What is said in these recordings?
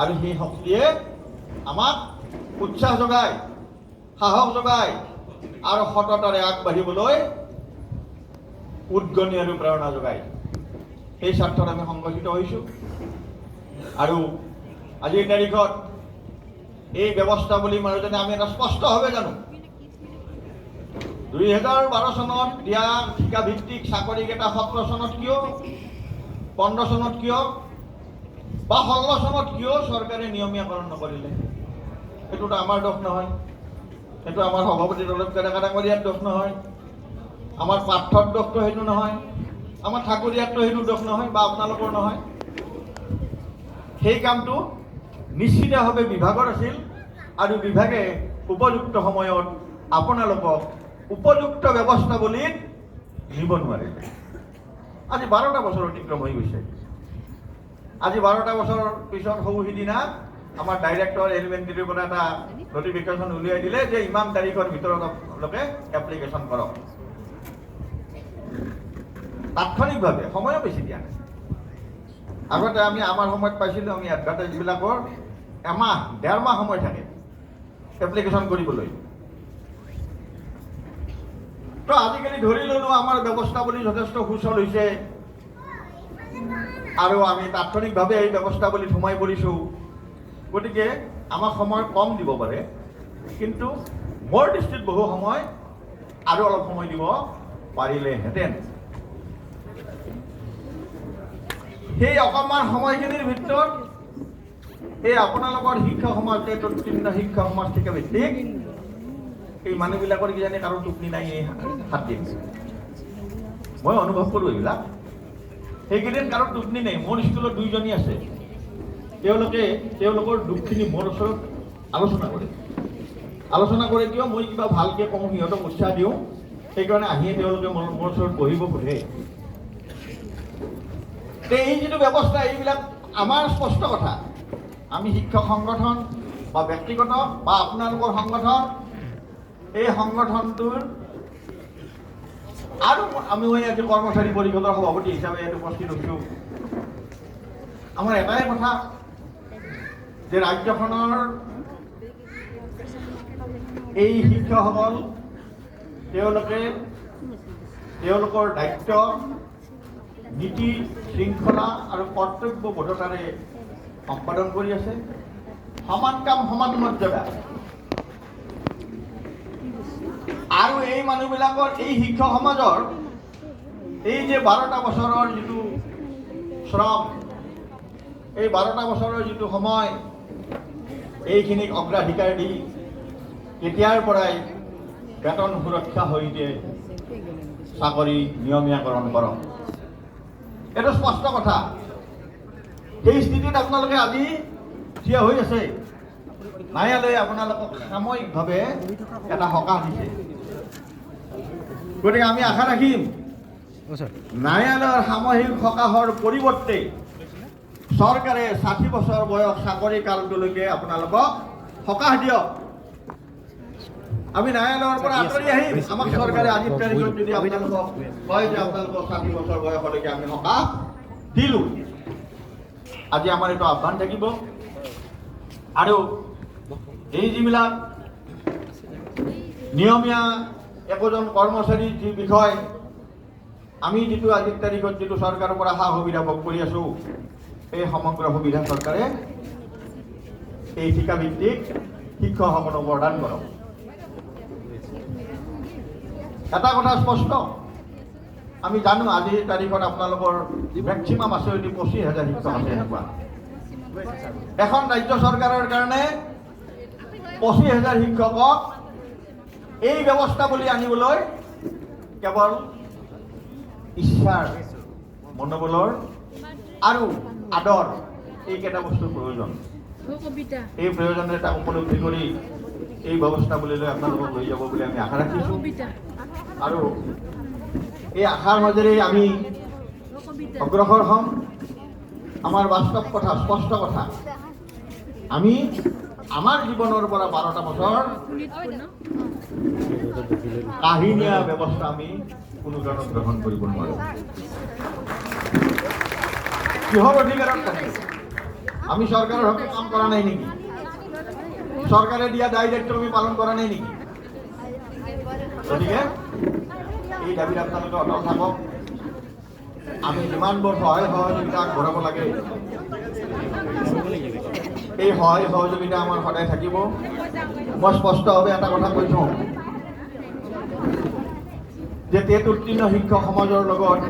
আৰু সেই শক্তিয়ে আমাক উৎসাহ যোগায়, সাহস যোগায় আৰু সততাৰে আগবাঢ়িবলৈ উদ্গনি আৰু প্ৰেৰণা যোগায়। সেই স্বাৰ্থত আমি সংগঠিত হৈছোঁ আৰু আজিৰ তাৰিখত এই ব্যৱস্থাৱলীৰ মাজতে আমি এটা স্পষ্টভাৱে জানো 2012 চনত দিয়া ঠিকাভিত্তিক চাকৰিকেইটা 17 চনত কিয়, 15 চনত কিয় বা 16 চনত কিয় চৰকাৰে নিয়মীয়াকৰণ নকৰিলে? সেইটোতো আমাৰ দোষ নহয়, সেইটো আমাৰ সভাপতি দলক ডাঙৰীয়াৰ দোষ নহয়, আমাৰ পাৰ্থৰ দোষটো সেইটো নহয়, আমাৰ ঠাকুৰীয়াৰটো সেইটো দোষ নহয় বা আপোনালোকৰ নহয়। সেই কামটো নিশ্চিতভাৱে বিভাগৰ আছিল আৰু বিভাগে উপযুক্ত সময়ত আপোনালোকক উপযুক্ত ব্যৱস্থাৱলীত নিব নোৱাৰিলে। আজি 12টা বছৰ অতিক্ৰম হৈ গৈছে। আজি 12টা বছৰ পিছত সৌ সিদিনা আমাৰ ডাইৰেক্টৰ এলিমেণ্টাৰীৰ পৰা এটা নটিফিকেশ্যন উলিয়াই দিলে যে ইমান তাৰিখৰ ভিতৰত আপোনালোকে এপ্লিকেশ্যন কৰক। তাৎক্ষণিকভাৱে, সময়ো বেছি দিয়া নাই। আগতে আমি আমাৰ সময়ত পাইছিলোঁ, আমি এডভাৰটাইজবিলাকৰ এমাহ 1.5 মাহ সময় থাকে এপ্লিকেশ্যন কৰিবলৈ। তো আজিকালি ধৰি ল'লোঁ আমাৰ ব্যৱস্থাৱলী যথেষ্ট সুচল হৈছে আৰু আমি তাৎক্ষণিকভাৱে এই ব্যৱস্থাৱলীত সোমাই পৰিছোঁ। গতিকে আমাক সময় কম দিব পাৰে, কিন্তু মোৰ দৃষ্টিত বহু সময় আৰু অলপ সময় দিব পাৰিলেহেঁতেন। সেই অকণমান সময়খিনিৰ ভিতৰত এই আপোনালোকৰ শিক্ষক সমাজ, তৃতীয় শিক্ষক সমাজ থেকে ভিত্তিক এই মানুহবিলাকৰ কিজানি কাৰো টোপনি নাই এই 7 দিন। মই অনুভৱ কৰোঁ এইবিলাক। সেইকেইদিন কাৰো টোপনি নাই। মোৰ স্কুলত 2জনী আছে, তেওঁলোকৰ দুখখিনি মোৰ ওচৰত আলোচনা কৰে কিয় মই কিবা ভালকৈ কওঁ, সিহঁতক উৎসাহ দিওঁ, সেইকাৰণে আহিয়ে তেওঁলোকে মোৰ ওচৰত বহিব সোধে। এই যিটো ব্যৱস্থা, এইবিলাক আমাৰ স্পষ্ট কথা। আমি শিক্ষক সংগঠন বা ব্যক্তিগত বা আপোনালোকৰ সংগঠন, এই সংগঠনটোৰ আৰু আমি আজি কৰ্মচাৰী পৰিষদৰ সভাপতি হিচাপে ইয়াত উপস্থিত হৈছোঁ। আমাৰ এটাই কথা যে ৰাজ্যখনৰ এই শিক্ষকসকল তেওঁলোকৰ দায়িত্ব, নীতি শৃংখলা আৰু কৰ্তব্যবোধতাৰে সম্পাদন কৰি আছে। সমান কাম সমান মৰ্যাদা। আৰু এই মানুহবিলাকৰ, এই শিক্ষক সমাজৰ এই যে 12টা বছৰৰ যিটো শ্ৰম, এই 12টা বছৰৰ যিটো সময়, এইখিনিক অগ্ৰাধিকাৰ দি এতিয়াৰ পৰাই বেতন সুৰক্ষা সৈতে চাকৰি নিয়মীয়াকৰণ কৰক। এইটো স্পষ্ট কথা। সেই স্থিতিত আপোনালোকে আজি থিয় হৈ আছে। ন্যায়ালয়ে আপোনালোকক সাময়িকভাৱে এটা সকাহ দিছে। গতিকে আমি আশা ৰাখিম ন্যায়ালয়ৰ সাময়িক সকাহৰ পৰিৱৰ্তে চৰকাৰে 60 বছৰ বয়স চাকৰি কালটোলৈকে আপোনালোকক সকাহ দিয়ক। আমি ন্যায়ালয়ৰ পৰা আঁতৰি আহিম। আমাক চৰকাৰে আজিৰ তাৰিখত যদি আপোনালোকক কয় যে আপোনালোকক 60 বছৰ বয়সলৈকে আমি সকাহ দিলোঁ, আজি আমাৰ এইটো আহ্বান থাকিব। আৰু এই যিবিলাক নিয়মীয়া একোজন কৰ্মচাৰীৰ যি বিষয়, আমি যিটো আজিৰ তাৰিখত যিটো চৰকাৰৰ পৰা সা সুবিধা ভোগ কৰি আছোঁ, এই সমগ্ৰ সুবিধা চৰকাৰে এই ঠিকাভিত্তিক শিক্ষকসকলক প্ৰদান কৰক। এটা কথা স্পষ্ট, আমি জানো আজিৰ তাৰিখত আপোনালোকৰ মেক্সিমাম আছে হয়তো 25,000 শিক্ষক আছে। এনেকুৱা এখন ৰাজ্য চৰকাৰৰ কাৰণে 25,000 শিক্ষকক এই ব্যৱস্থাৱলী আনিবলৈ কেৱল ইচ্ছাৰ, মনোবলৰ আৰু আদৰ, এইকেইটা বস্তুৰ প্ৰয়োজন। এই প্ৰয়োজনীয়তা উপলব্ধি কৰি এই ব্যৱস্থাৱলীলৈ আপোনালোকক লৈ যাব বুলি আমি আশা ৰাখিছোঁ। আৰু এই আশাৰ মাজেৰে আমি অগ্ৰসৰ হ'ম। আমাৰ বাস্তৱ কথা, স্পষ্ট কথা, আমি আমাৰ জীৱনৰ পৰা 12টা বছৰ কাহিনীয়া ব্যৱস্থা আমি কোনো কাৰণত গ্ৰহণ কৰিব নোৱাৰোঁ। কিহৰ অধিকাৰত থাকে? আমি সরকারের হকে কাম করা নাই নাকি? সরকারে দিয়া দায়িত্ব আমি পালন করা নাই নাকি? গতিকে এই দাবীত আপোনালোকে অটল থাকক। আমি যিমানবোৰ সহায় সহযোগিতা আগবঢ়াব লাগে এই সহায় সহযোগিতা আমাৰ সদায় থাকিব। মই স্পষ্টভাৱে এটা কথা কৈ থওঁ যে টেট উত্তীৰ্ণ শিক্ষক সমাজৰ লগত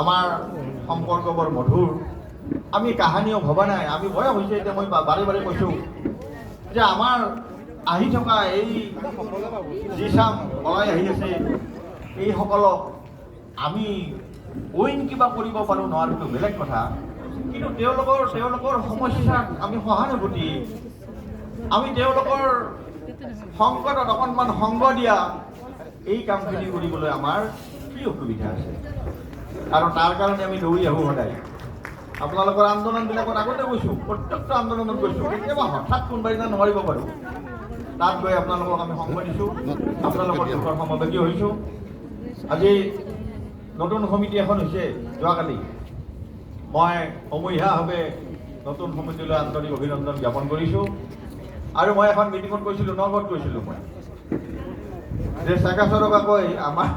আমাৰ সম্পৰ্ক বৰ মধুৰ। আমি কাহানিও ভবা নাই। আমি বয়স হৈছে এতিয়া, মই বাৰে বাৰে কৈছোঁ যে আমাৰ আহি থকা এই যি চাম ওলাই আহি আছে এইসকলক আমি অইন কিবা কৰিব পাৰোঁ নোৱাৰোঁতো বেলেগ কথা, কিন্তু তেওঁলোকৰ সমস্যাত আমি সহানুভূতি, আমি তেওঁলোকৰ সংকটত অকণমান সংগ দিয়া এই কামখিনি কৰিবলৈ আমাৰ কি অসুবিধা আছে? আৰু তাৰ কাৰণে আমি দৌৰি আহোঁ সদায়। আপোনালোকৰ আন্দোলনবিলাকত আগতে গৈছোঁ, প্ৰত্যেকটো আন্দোলনত গৈছোঁ। কেতিয়াবা হঠাৎ কোনোবা দিনা নোৱাৰিব পাৰোঁ, তাত গৈ আপোনালোকক আমি সংগ দিছোঁ, আপোনালোকৰ দুখৰ সমবেতী হৈছোঁ। আজি নতুন সমিতি এখন হৈছে যোৱাকালি। মই সমূহীয়াভাৱে নতুন সমিতিলৈ আন্তৰিক অভিনন্দন জ্ঞাপন কৰিছোঁ। আৰু মই এখন মিটিঙত কৈছিলোঁ, নগত কৈছিলোঁ মই যে চেকাচৰকাকৈ আমাৰ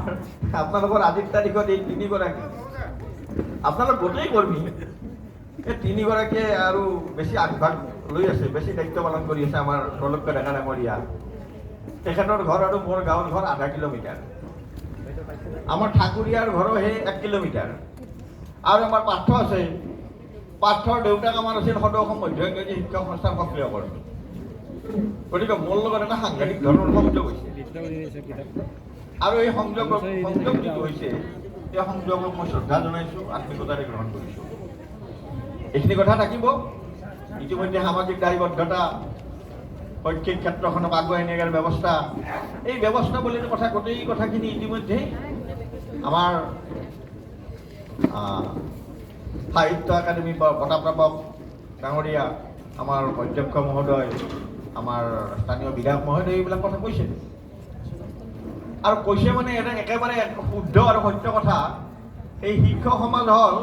আপোনালোকৰ আজিৰ তাৰিখত এই তিনিগৰাকী, আপোনালোক গোটেই কৰ্মী, এই তিনিগৰাকীয়ে আৰু বেছি আগভাগ লৈ আছে, বেছি দায়িত্ব পালন কৰি আছে। আমাৰ ৰলক্য ডেকা ডাঙৰীয়া, তেখেতৰ ঘৰ আৰু মোৰ গাঁৱৰ ঘৰ 0.5 কিলোমিটাৰ। আমাৰ ঠাকুৰীয়াৰ ঘৰো সেই 1 কিলোমিটাৰ। আৰু আমাৰ পাৰ্থ আছে, পাৰ্থৰ দেউতাক আমাৰ আছিল সদৌ অসম মধ্য ইংৰাজী শিক্ষক সংস্থাৰ সক্ৰিয় কৰ্মী। গতিকে মোৰ লগত এটা সাংঘাতিক ধৰণৰ সংযোগ হৈছে। আৰু এই সংযোগ যিটো হৈছে, এই সংযোগক মই শ্ৰদ্ধা জনাইছোঁ, আত্মিকতাৰে গ্ৰহণ কৰিছোঁ। এইখিনি কথা থাকিব। ইতিমধ্যে সামাজিক দায়বদ্ধতা, শৈক্ষিক ক্ষেত্ৰখনক আগুৱাই নিয়াৰ ব্যৱস্থা, এই ব্যৱস্থা বুলি কথা, গোটেই কথাখিনি ইতিমধ্যেই আমাৰ সাহিত্য একাডেমি বঁটাপ্ৰাপক ডাঙৰীয়া, আমাৰ অধ্যক্ষ মহোদয়, আমাৰ স্থানীয় বিধায়ক মহোদয় এইবিলাক কথা কৈছে। আৰু কৈছে মানে এটা একেবাৰে শুদ্ধ আৰু সত্য কথা। এই শিক্ষক সমাজ হ'ল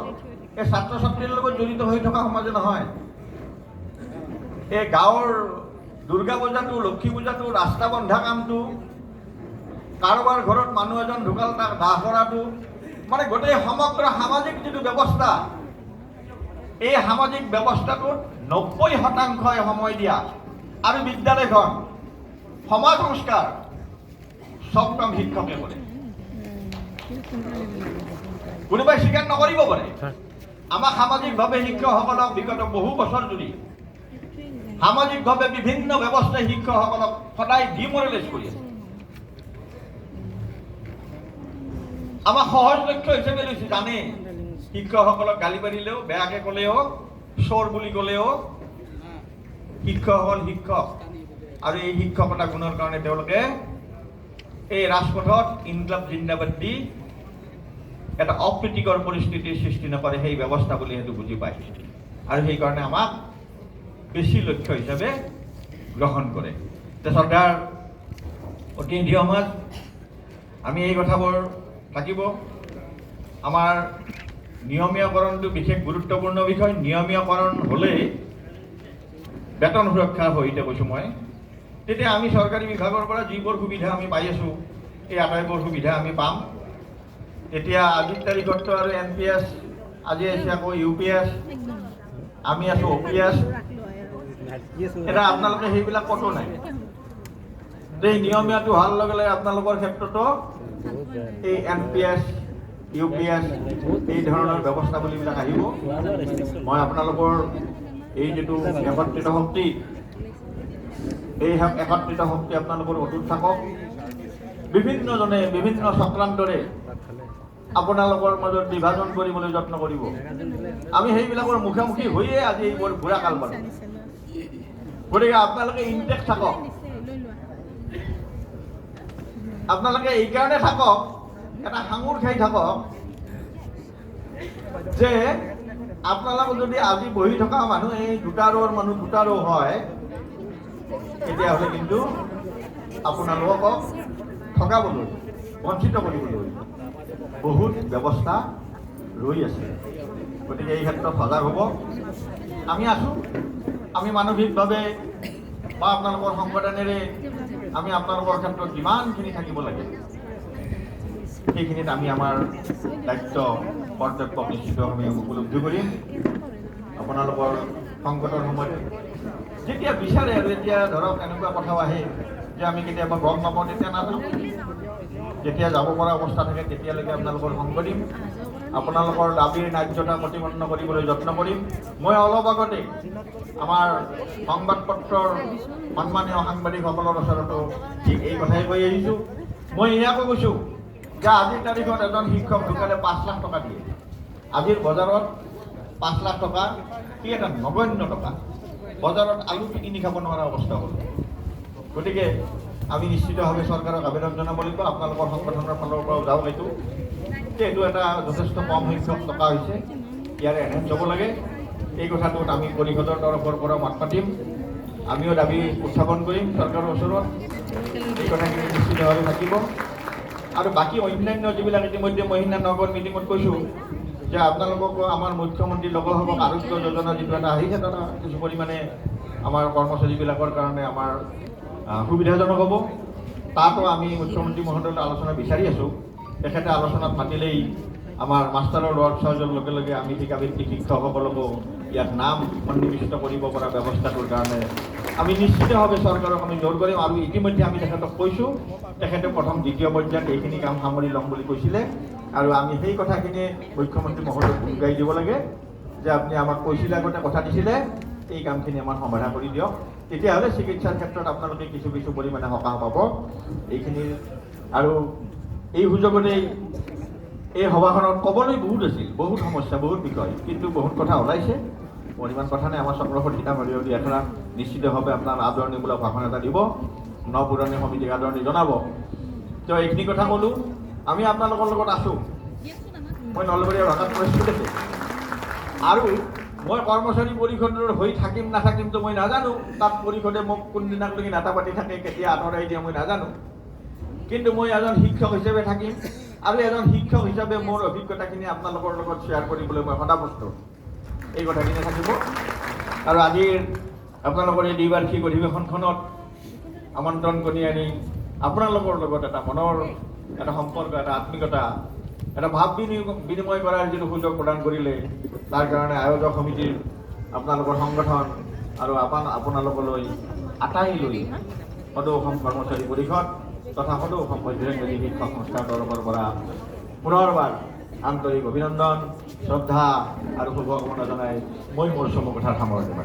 এই ছাত্ৰ ছাত্ৰীৰ লগত জড়িত হৈ থকা সমাজে নহয়। এই গাঁৱৰ দুৰ্গা পূজাটো, লক্ষী পূজাটো, ৰাস্তা বন্ধা কামটো, কাৰোবাৰ ঘৰত মানুহ এজন ঢুকাল তাক দাহ কৰাটো, মানে গোটেই সমগ্ৰ সামাজিক যিটো ব্যৱস্থা, এই সামাজিক ব্যৱস্থাটোত 90% সময় দিয়া। আৰু বিদ্যালয়খন, সমাজ সংস্কাৰ চব কাম শিক্ষকে কৰে। কোনোবাই স্বীকাৰ নকৰিব পাৰে। আমাক সামাজিকভাৱে শিক্ষকসকলক বিগত বহু বছৰ জুৰি সামাজিকভাৱে বিভিন্ন ব্যৱস্থাই শিক্ষকসকলক সদায় ডিমৰেলাইজ কৰি আছে। আমাক সহজ লক্ষ্য হিচাপে লৈছে। জানে শিক্ষকসকলক গালি পাৰিলেও, বেয়াকে ক'লেও, চোৰ বুলি ক'লেও শিক্ষকসকল শিক্ষক। আৰু এই শিক্ষকতা গুণৰ কাৰণে তেওঁলোকে এই ৰাজপথত ইনকলাব জিন্দাবাদ দি এটা অপ্ৰীতিকৰ পৰিস্থিতিৰ সৃষ্টি নকৰে, সেই ব্যৱস্থা বুলি সেইটো বুজি পায়। আৰু সেইকাৰণে আমাক বেছি লক্ষ্য হিচাপে গ্ৰহণ কৰে। শ্ৰদ্ধাৰ প্ৰতিনিধি সমাজ, আমি এই কথাবোৰ থাকিব। আমাৰ নিয়মীয়াকৰণটো বিশেষ গুৰুত্বপূৰ্ণ বিষয়। নিয়মীয়াকৰণ হ'লে বেতন সুৰক্ষাৰ সহিতে কৈছোঁ মই, তেতিয়া আমি চৰকাৰী বিভাগৰ পৰা যিবোৰ সুবিধা আমি পাই আছোঁ, এই আটাইবোৰ সুবিধা আমি পাম। তেতিয়া আজিৰ তাৰিখততো আৰু NPS, আজি আছে আকৌ UPS, আমি আছোঁ OPS। এতিয়া আপোনালোকে সেইবিলাক ক'তো নাই। এই নিয়মীয়াটো হোৱাৰ লগে লগে আপোনালোকৰ ক্ষেত্ৰতো এই NPS, UPS এই ধৰণৰ ব্যৱস্থাৱলীবিলাক আহিব। মই আপোনালোকৰ এই যিটো একত্ৰিত শক্তি, এই একত্ৰিত শক্তি আপোনালোকৰ অটুট থাকক। বিভিন্নজনে বিভিন্ন চক্ৰান্তৰে আপোনালোকৰ মাজত বিভাজন কৰিবলৈ যত্ন কৰিব। আমি সেইবিলাকৰ মুখামুখি হৈয়ে আজি এইবোৰ বুঢ়া কাল পালোঁ। গতিকে আপোনালোকে ইনটেক থাকক। আপোনালোকে এইকাৰণে থাকক, এটা সাঙুৰ খাই থাকক যে আপোনালোক যদি আজি বহি থকা মানুহ এই দুটা ৰ'ৰ মানুহ দুটা ৰৌ হয়, তেতিয়াহ'লে কিন্তু আপোনালোকক ঠগাবলৈ, বঞ্চিত কৰিবলৈ বহুত ব্যৱস্থা ৰৈ আছে। গতিকে এই ক্ষেত্ৰত সজাগ হ'ব। আমি আছোঁ আমি মানসিকভাৱে বা আপোনালোকৰ সংগঠনেৰে আমি আপোনালোকৰ ক্ষেত্ৰত যিমানখিনি থাকিব লাগে সেইখিনিত আমি আমাৰ দায়িত্ব কৰ্তব্য নিশ্চিতভাৱে উপলব্ধি কৰিম। আপোনালোকৰ সংকটৰ সময়ত যেতিয়া বিচাৰে আৰু এতিয়া ধৰক এনেকুৱা কথাও আহে যে আমি কেতিয়াবা গম নাপাওঁ, তেতিয়া নাযাওঁ। যেতিয়া যাব পৰা অৱস্থা থাকে তেতিয়ালৈকে আপোনালোকৰ সংগ দিম, আপোনালোকৰ দাবীৰ ন্যায্যতা প্ৰতিপন্ন কৰিবলৈ যত্ন কৰিম। মই অলপ আগতে আমাৰ সংবাদ পত্ৰৰ সন্মানীয় সাংবাদিকসকলৰ ওচৰতো ঠিক এই কথাই কৈ আহিছোঁ। মই ইয়াকো কৈছোঁ যে আজিৰ তাৰিখত এজন শিক্ষক ঢুকালে 5 লাখ টকা দিয়ে। আজিৰ বজাৰত 5 লাখ টকা কি এটা নগণ্য টকা। বজাৰত আলু কিনি খাব নোৱাৰা অৱস্থা হ'ল। গতিকে আমি নিশ্চিতভাৱে চৰকাৰক আবেদন জনাব লাগিব, আপোনালোকৰ সংগঠনৰ ফালৰ পৰাও যাওক এইটো এটা যথেষ্ট কম সংখ্যক টকা হৈছে, ইয়াৰে এনহেঞ্চ হ'ব লাগে। এই কথাটোত আমি পৰিষদৰ তৰফৰ পৰা মাত মাতিম, আমিও দাবী উত্থাপন কৰিম চৰকাৰৰ ওচৰত। এই কথাখিনি নিশ্চিতভাৱে থাকিব। আৰু বাকী অন্যান্য যিবিলাক ইতিমধ্যে মই সিদিনা নগৰ মিটিঙত কৈছোঁ যে আপোনালোকক আমাৰ মুখ্যমন্ত্ৰী লোকসেৱক আৰোগ্য যোজনা যিটো এটা আহিছে, তাত কিছু পৰিমাণে আমাৰ কৰ্মচাৰীবিলাকৰ কাৰণে আমাৰ সুবিধাজনক হ'ব। তাতো আমি মুখ্যমন্ত্ৰী মহোদয়ৰ আলোচনা বিচাৰি আছোঁ। তেখেতে আলোচনাত মাতিলেই আমাৰ মাষ্টাৰৰ ল'ৰা ছোৱালীৰ লগে লগে আমি ঠিকাভিত্তিক শিক্ষকসকলকো ইয়াত নাম সন্নিৱিষ্ট কৰিব পৰা ব্যৱস্থাটোৰ কাৰণে আমি নিশ্চিতভাৱে চৰকাৰক আমি জোৰ কৰিম। আৰু ইতিমধ্যে আমি তেখেতক কৈছোঁ, তেখেতে প্ৰথম দ্বিতীয় পৰ্যায়ত এইখিনি কাম সামৰি ল'ম বুলি কৈছিলে। আৰু আমি সেই কথাখিনি মুখ্যমন্ত্ৰী মহোদয়ক বুজাই দিব লাগে যে আপুনি আমাক কৈছিলে, আগতে কথা দিছিলে, এই কামখিনি আমাৰ সমাধা কৰি দিয়ক। তেতিয়াহ'লে চিকিৎসাৰ ক্ষেত্ৰত আপোনালোকে কিছু কিছু পৰিমাণে সকাহ পাব এইখিনি। আৰু এই সুযোগতেই এই সভাখনত ক'বলৈ বহুত আছিল, বহুত সমস্যা, বহুত বিষয়, কিন্তু বহুত কথা ওলাইছে। মোৰ ইমান কথা নাই। আমাৰ চক্ৰসৰ সীতামাৰীয়দী এখন নিশ্চিতভাৱে আপোনাৰ আদৰণিমূলক ভাষণ এটা দিব, নপুৰণি সমিতিক আদৰণি জনাব। তো এইখিনি কথা ক'লোঁ। আমি আপোনালোকৰ লগত আছোঁ। মই নলবাৰীৰ ভাষাত প্ৰস্তুত আছোঁ। আৰু মই কৰ্মচাৰী পৰিষদৰ হৈ থাকিম নাথাকিমতো মই নাজানো। তাত পৰিষদে মোক কোনদিনালৈকে নেতা পাতি থাকে, কেতিয়া আঁতৰাই দিয়ে মই নাজানো। কিন্তু মই এজন শিক্ষক হিচাপে থাকিম, আৰু এজন শিক্ষক হিচাপে মোৰ অভিজ্ঞতাখিনি আপোনালোকৰ লগত শ্বেয়াৰ কৰিবলৈ মই সদা প্ৰস্তুত। এই কথাখিনি থাকিব। আৰু আজিৰ আপোনালোকৰ এই দ্বিবাৰ্ষিক অধিৱেশনখনত আমন্ত্ৰণ কৰি আনি আপোনালোকৰ লগত এটা মনৰ এটা সম্পৰ্ক, এটা আত্মীয়তা, এটা ভাৱ বিনিময় কৰাৰ যিটো সুযোগ প্ৰদান কৰিলে, তাৰ কাৰণে আয়োজক সমিতিৰ আপোনালোকৰ সংগঠন আৰু আপোনালোকলৈ আটাইলৈ সদৌ অসম কৰ্মচাৰী পৰিষদ তথা সদৌ অসম মধ্যমীয়া শিক্ষক সংস্থাৰ তৰফৰ পৰা পুনৰবাৰ আন্তৰিক অভিনন্দন, শ্ৰদ্ধা আৰু শুভকামনা জনাই মই মোৰ চমু কথাৰ সামৰণি মাৰিছোঁ।